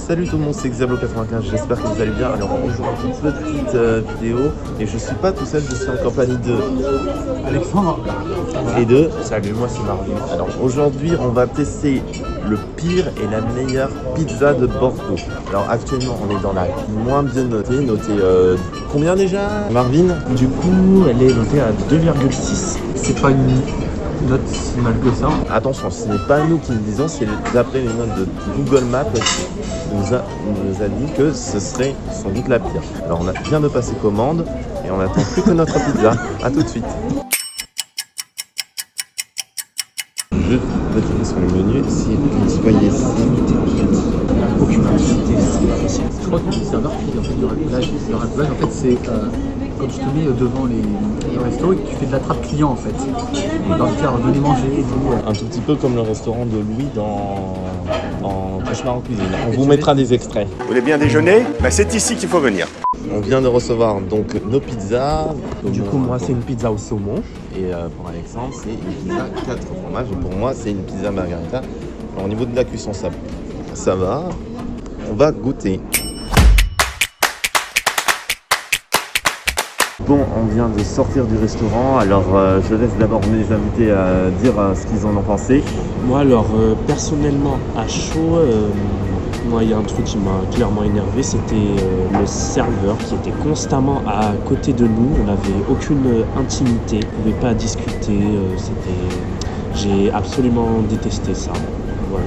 Salut tout le monde, c'est Xablo95, j'espère que vous allez bien. Alors aujourd'hui, petite vidéo, et je suis pas tout seul, je suis en compagnie de Alexandre et de... Salut, moi c'est Marvin. Alors aujourd'hui, on va tester le pire et la meilleure pizza de Bordeaux. Alors actuellement, on est dans la moins bien notée, combien déjà Marvin? Du coup, elle est notée à 2,6. C'est pas une note si mal que ça. Attention, ce n'est pas nous qui le disons, c'est d'après les notes de Google Maps qui nous a dit que ce serait sans doute la pire. Alors on vient de passer commande et on n'attend plus que notre pizza. A tout de suite. Je vais cliquer sur le menu, si vous voyez ici. Aucune publicité, c'est pas possible. Je crois que c'est un heure qui en fait du racolage. Le racolage, en fait, c'est quand tu te mets devant les restos et que tu fais de la trappe client en fait. Et dans le cas, venez manger et tout. Un tout petit peu comme le restaurant de Louis en Cauchemar en cuisine. On vous mettra des extraits. Vous voulez bien déjeuner? C'est ici qu'il faut venir. On vient de recevoir donc nos pizzas. Du coup, moi, c'est une pizza au saumon. Et pour Alexandre, c'est une pizza 4 fromages. Et pour moi, c'est une pizza margarita. Alors, au niveau de la cuisson, ça va. On va goûter. Bon, on vient de sortir du restaurant. Alors, je laisse d'abord mes invités dire ce qu'ils en ont pensé. Moi, alors, personnellement, à chaud, moi, il y a un truc qui m'a clairement énervé, c'était le serveur qui était constamment à côté de nous. On n'avait aucune intimité, on ne pouvait pas discuter. J'ai absolument détesté ça. Voilà,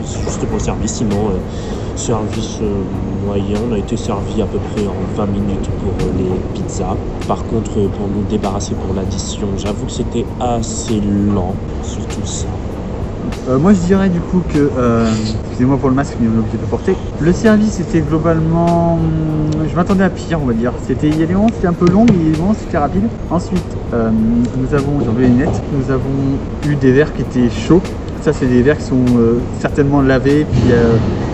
c'est juste pour le service. Sinon, service moyen, on a été servi à peu près en 20 minutes pour les pizzas. Par contre, pour nous débarrasser pour l'addition, j'avoue que c'était assez lent, surtout ça. Moi je dirais du coup que, excusez-moi pour le masque mais on est obligé de le porter. Le service était globalement, je m'attendais à pire on va dire. Il y a des moments c'était un peu long mais il y a des moments c'était rapide. Ensuite, nous avons, j'ai enlevé les lunettes, nous avons eu des verres qui étaient chauds. Ça c'est des verres qui sont certainement lavés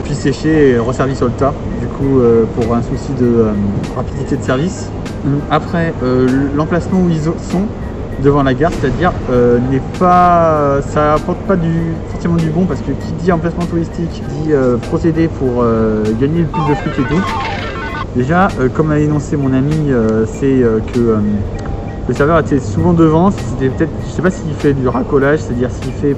puis séchés et resservis sur le tas. Du coup pour un souci de rapidité de service. Après l'emplacement où ils sont devant la gare, c'est-à-dire ça apporte pas forcément du bon parce que qui dit emplacement touristique dit procédé pour gagner le plus de fric et tout. Déjà, comme a énoncé mon ami, c'est que le serveur était souvent devant. C'était peut-être, je sais pas s'il fait du racolage, c'est-à-dire s'il fait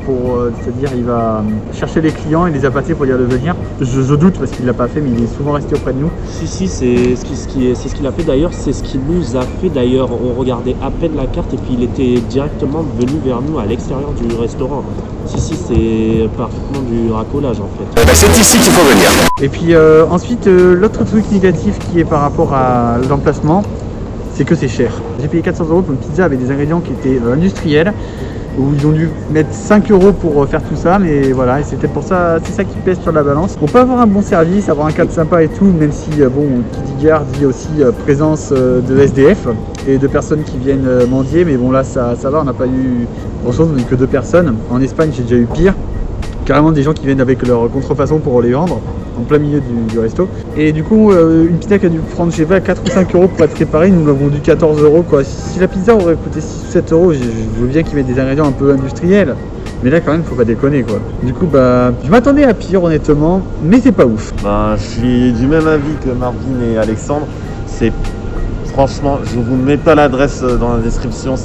c'est-à-dire il va chercher les clients et les appâter pour dire de venir. Je doute parce qu'il l'a pas fait, mais il est souvent resté auprès de nous. Si, c'est ce qu'il a fait d'ailleurs, c'est ce qu'il nous a fait d'ailleurs. On regardait à peine la carte et puis il était directement venu vers nous à l'extérieur du restaurant. Si, c'est parfaitement du racolage en fait. C'est ici qu'il faut venir. Et puis ensuite, l'autre truc négatif qui est par rapport à l'emplacement, c'est que c'est cher. J'ai payé 400 € pour une pizza avec des ingrédients qui étaient industriels, où ils ont dû mettre 5 € pour faire tout ça, mais voilà, et c'est peut-être pour ça, c'est ça qui pèse sur la balance. On peut avoir un bon service, avoir un cadre sympa et tout, même si, bon, qui dit gare dit aussi présence de SDF et de personnes qui viennent mendier, mais bon là ça va, on n'a pas eu grand-chose, on n'a eu que 2 personnes. En Espagne, j'ai déjà eu pire. Carrément des gens qui viennent avec leur contrefaçon pour les vendre en plein milieu du resto. Et du coup, une pizza qui a dû prendre, je sais pas, 4 ou 5 € pour être préparée, nous l'avons vendu 14 € quoi. Si la pizza aurait coûté 6 ou 7 €, je veux bien qu'ils mettent des ingrédients un peu industriels. Mais là quand même, faut pas déconner quoi. Du coup, je m'attendais à pire honnêtement, mais c'est pas ouf. Je suis du même avis que Marvin et Alexandre. Franchement, je vous mets pas l'adresse dans la description,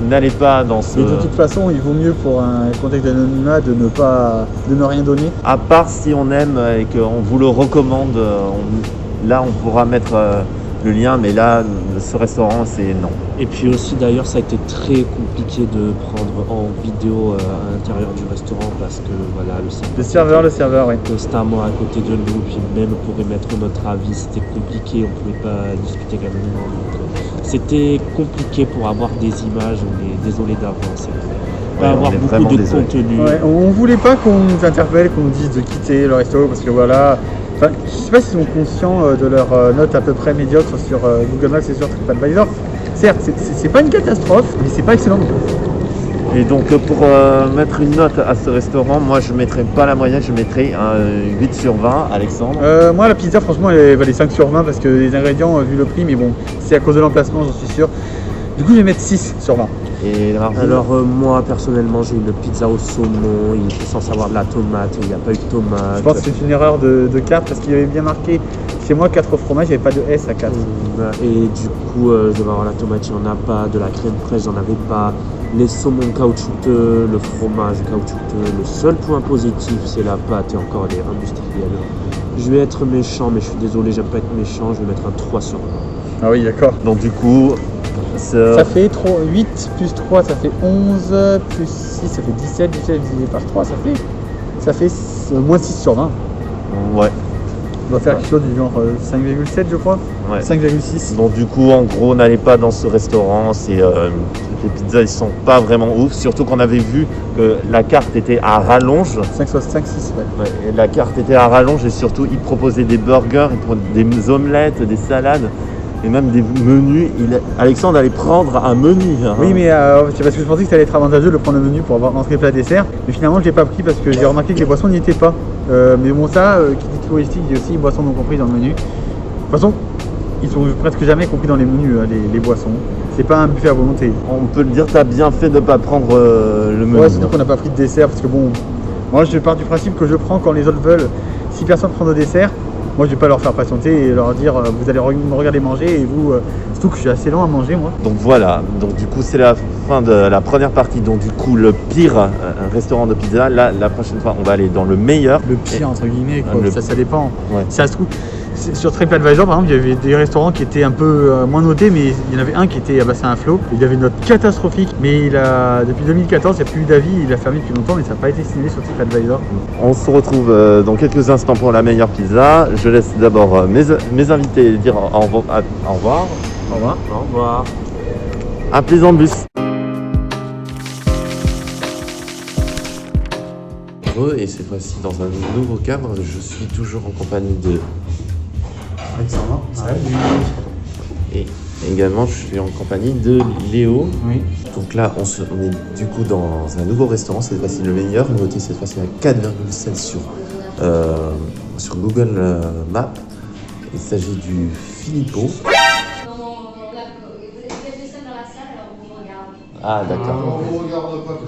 n'allez pas dans ce... Et de toute façon, il vaut mieux pour un contexte d'anonymat de ne rien donner. À part si on aime et qu'on vous le recommande, là on pourra mettre le lien, mais là, ce restaurant, c'est non. Et puis aussi d'ailleurs, ça a été très compliqué de prendre en vidéo à l'intérieur du restaurant parce que voilà, le serveur, oui. Constamment à côté de nous, puis même pour émettre notre avis, c'était compliqué, on pouvait pas discuter calmement. C'était compliqué pour avoir des images, on est désolé d'avance. Pas avoir beaucoup de contenu. Ouais, on voulait pas qu'on nous interpelle, qu'on nous dise de quitter le resto parce que voilà. Enfin, je sais pas s'ils sont conscients de leur note à peu près médiocre sur Google Maps et sur TripAdvisor. Certes, c'est pas une catastrophe, mais c'est pas excellent. Et donc pour mettre une note à ce restaurant, moi je mettrais pas la moyenne, je mettrais un 8 sur 20, Alexandre. Moi la pizza franchement elle valait 5 sur 20 parce que les ingrédients vu le prix, mais bon, c'est à cause de l'emplacement j'en suis sûr. Du coup je vais mettre 6 sur 20. Et Marvin? Alors moi personnellement j'ai une pizza au saumon, il était censé avoir de la tomate et il n'y a pas eu de tomate. Je pense que c'est une erreur de carte parce qu'il y avait bien marqué chez moi 4 fromages, il n'y avait pas de S à 4. Et du coup je devais avoir la tomate, il n'y en a pas, de la crème fraîche, j'en avais pas, les saumons caoutchouteux, le fromage caoutchouteux. Le seul point positif c'est la pâte et encore elle est industrielle. Je vais être méchant mais je suis désolé, j'aime pas être méchant, je vais mettre un 3 sur 20. Ah oui, d'accord. Donc du coup, Ça fait 8 plus 3, ça fait 11, plus 6, ça fait 17, 17 divisé par 3, ça fait moins 6 sur 20. ouais. On doit faire quelque chose du genre 5,7 je crois, Ouais. 5,6. Donc du coup, en gros, n'allez pas dans ce restaurant. Les pizzas, ils sont pas vraiment ouf. Surtout qu'on avait vu que la carte était à rallonge. 5, 6, ouais. Ouais, et la carte était à rallonge et surtout, ils proposaient des burgers, des omelettes, des salades et même des menus. Alexandre allait prendre un menu. Hein. Oui, mais c'est parce que je pensais que ça allait être avantageux de prendre le menu pour avoir entrée, plat, dessert. Mais finalement, je l'ai pas pris parce que j'ai remarqué que les boissons n'y étaient pas. Mais bon, ça, qui dit touristique, dit aussi boissons non comprises dans le menu. De toute façon, ils sont presque jamais compris dans les menus, les boissons. C'est pas un buffet à volonté. On peut le dire, t'as bien fait de pas prendre le menu. Ouais, surtout qu'on n'a pas pris de dessert parce que bon, moi je pars du principe que je prends quand les autres veulent. Si personne prend de dessert, moi je vais pas leur faire patienter et leur dire vous allez me regarder manger et vous, surtout que je suis assez lent à manger moi. Donc voilà, donc du coup c'est la fin de la première partie, donc du coup le pire restaurant de pizza. Là, la prochaine fois on va aller dans le meilleur. Le pire entre guillemets, quoi. Ça dépend. Ouais. Ça se trouve, sur TripAdvisor par exemple, il y avait des restaurants qui étaient un peu moins notés, mais il y en avait un qui était c'est un flot. Il avait une note catastrophique, mais depuis 2014 il n'y a plus eu d'avis, il a fermé depuis longtemps, mais ça n'a pas été signalé sur TripAdvisor. On se retrouve dans quelques instants pour la meilleure pizza. Je laisse d'abord mes invités dire au revoir. Au revoir. Au revoir. À Plaisant-Bus. Et cette fois-ci dans un nouveau cadre, je suis toujours en compagnie de Alexandre. et également je suis en compagnie de Léo. Oui. Donc là on est du coup dans un nouveau restaurant, cette fois-ci le meilleur, noté cette fois-ci à 4,7 sur Google Maps. Il s'agit du Filippo. Ah d'accord. On ne regarde pas.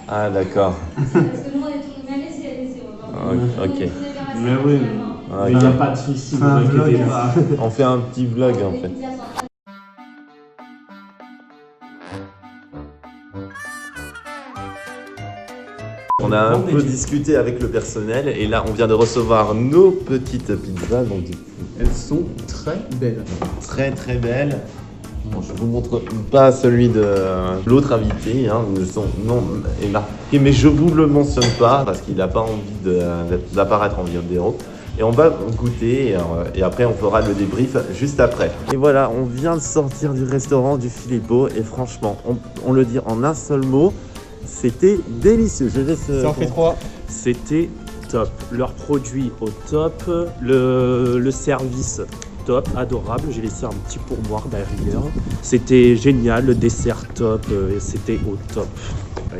Ah d'accord. Parce que nous on est tous même laissés. Ok. Mais oui, mais il n'y a pas de soucis, ne vous inquiétez pas. On fait un petit vlog en fait. On a un peu discuté avec le personnel et là on vient de recevoir nos petites pizzas. Donc du coup, Elles sont très belles. très très belles. Bon, je vous montre pas celui de l'autre invité, hein, son nom est marqué, mais je vous le mentionne pas parce qu'il n'a pas envie d'apparaître en vidéo. Et on va goûter et après on fera le débrief juste après. Et voilà, on vient de sortir du restaurant du Filippo et franchement, on le dit en un seul mot, c'était délicieux. Je laisse. Ça en fait 3. C'était top. Leurs produits au top, le service top, adorable. J'ai laissé un petit pourboire derrière. C'était génial, le dessert top, et c'était au top.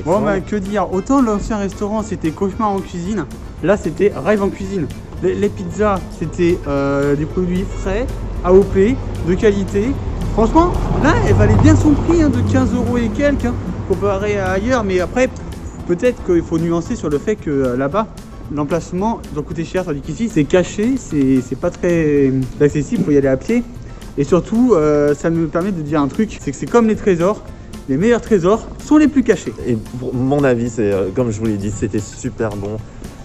Bon, bah, que dire, autant l'ancien restaurant c'était cauchemar en cuisine, là c'était rêve en cuisine. Les pizzas c'était des produits frais, AOP, de qualité. Franchement, là elle valait bien son prix de 15 € et quelques, comparé à ailleurs, mais après peut-être qu'il faut nuancer sur le fait que là-bas, l'emplacement doit coûter cher, tandis qu'ici c'est caché, c'est pas très accessible, il faut y aller à pied. Et surtout, ça me permet de dire un truc, c'est que c'est comme les trésors, les meilleurs trésors sont les plus cachés. Et pour mon avis, c'est comme je vous l'ai dit, c'était super bon,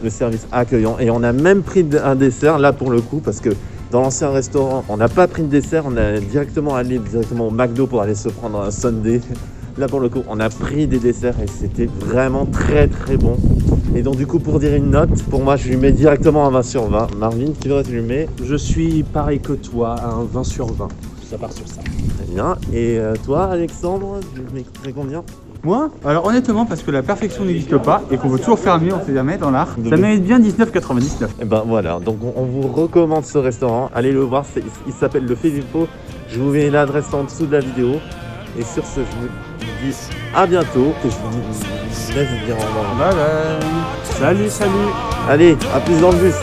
le service accueillant. Et on a même pris un dessert là pour le coup, parce que dans l'ancien restaurant, on n'a pas pris de dessert, on a directement allé directement au McDo pour aller se prendre un sundae. Là pour le coup, on a pris des desserts et c'était vraiment très très bon. Et donc du coup, pour dire une note, pour moi je lui mets directement un 20 sur 20. Marvin, tu voudrais tu lui mets? Je suis pareil que toi, à un 20 sur 20. Ça part sur ça. Très bien. Et toi Alexandre, tu mettrais combien? Moi, alors honnêtement, parce que la perfection n'existe pas et qu'on veut toujours faire mieux, on sait jamais dans l'art, ça mérite bien 19,99. Et ben voilà, donc on vous recommande ce restaurant. Allez le voir, il s'appelle le Filippo. Je vous mets l'adresse en dessous de la vidéo. Et sur ce, je vous dis à bientôt. Et je vous laisse dire au revoir. Bye bye. Salut. Allez, à plus dans le bus.